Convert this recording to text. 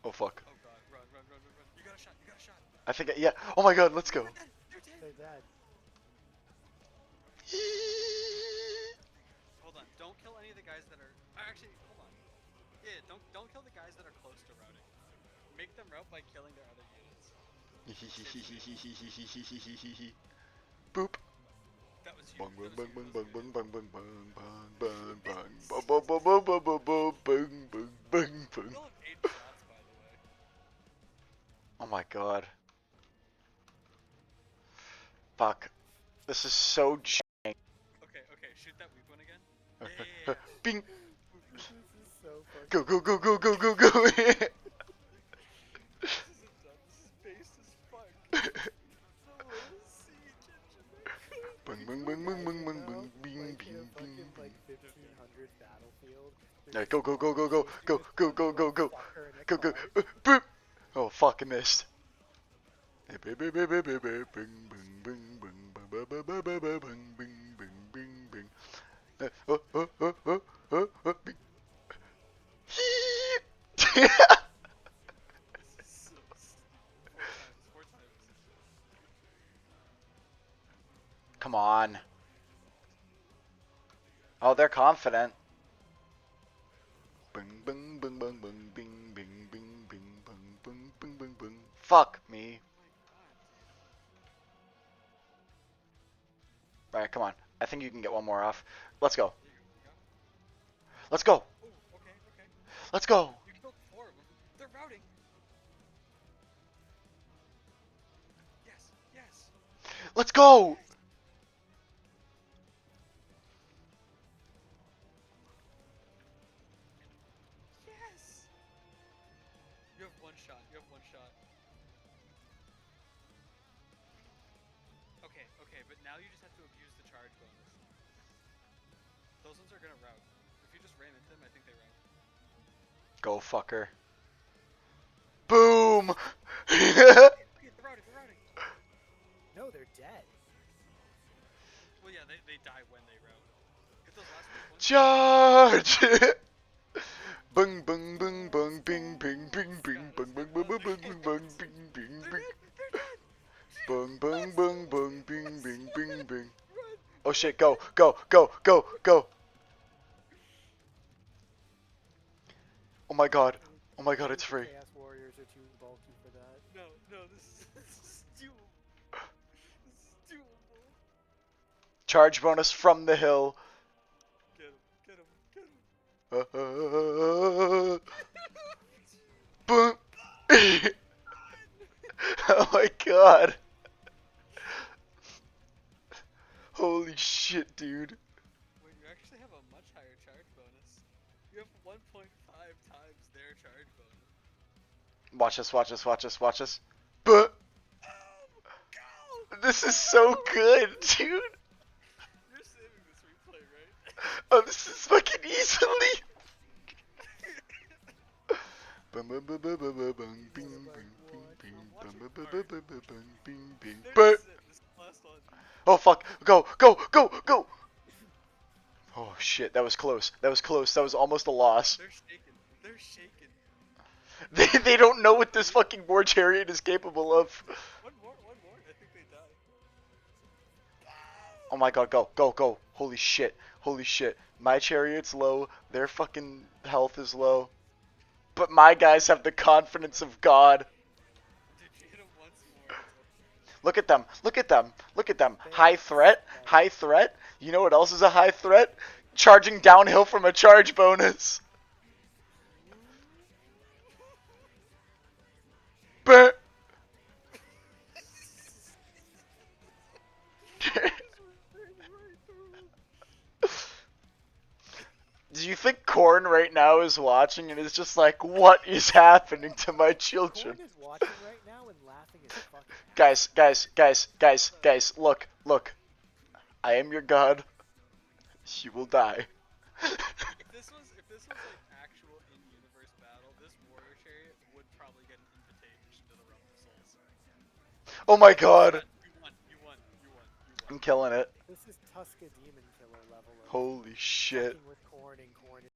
Oh fuck. Oh god, run, run, run, run, run. You got a shot, you got a shot. I think yeah. Oh my god, let's go. They're dead, they're dead. They're dead. Hold on, don't kill any of the guys that are... Actually, hold on. Yeah, don't kill the guys that are close to routing. Make them route by killing their other units. Boop. That was you. Bung bung That bung was bung you. bung bung bung bung bung bung bung bung bung bung bung bung bung bung bung bung. You have 8 shots, by the way. Oh my god. Fuck. This is so jank. Okay, shoot that weak one again. Yeah. Bing. This is so fucking Go go go go go go go. This isn't done. This is based as fuck. Bung bung bung bung bung bung bung bing like bing in a bing fucking bing. like 1500 battlefield. Yeah, go go go go go go go go go go Fucker in a go go. car. Boop. Oh fuck, I missed. Bing bing bing bing bing bing bing bing bing bing. Oh. Bing. Four times. Come on. Oh, they're confident. Bing bing bing bing bing bing bing bing bing bing bing bing bing bing. Fuck me. Alright, come on. I think you can get one more off. Let's go. Let's go. Oh, okay. Let's go. You killed 4 of them. They're routing. Yes. Let's go. Yes. You have one shot. Okay, but now you just have to abuse the charge bonus. Those ones are gonna route. If you just ram into them, I think they route. Go fucker. Boom. Okay, they're routing. No, they're dead. Well, yeah, they die when they route. Get those last ones. Charge. Bung bung bung bung bing bing bing bing bung bung bung bung bung bung bing bing bing. Bung bung bung bung bing bing bing bing. Oh shit, go. Oh my god, it's free. Chaos Warriors are too bulky for that. No, this is doable. This is doable. Charge bonus from the hill. Get him. Boom. Oh my god. Holy shit, dude. Wait, you actually have a much higher charge bonus. You have 1.5 times their charge bonus. Watch us. But Go! this is so good, dude. You're saving this replay, right? Oh, this is fucking easily. Bum bum bum bum bum bum bum bing bing bing bum bum bum bum bum bum bum bing bing. But This last one. oh fuck, go. Oh shit, that was close. That was almost a loss. They're shaking. They don't know what this fucking war chariot is capable of. One more. I think they die. Oh my god, go. Holy shit. My chariot's low, their fucking health is low. But my guys have the confidence of God. Did you hit him once more? Look at them. High threat. You know what else is a high threat? Charging downhill from a charge bonus. Burr. Do you think Korn right now is watching and is just like, what is happening to my children? Korn is watching right now and laughing his fucking Guys, look. I am your god. You will die. If this was like actual in-universe battle, this warrior chariot would probably get an invitation to the realm of souls. Oh my god. You won. I'm killing it. This is Tuska Demon Killer level of Holy shit. fucking with Korn and Korn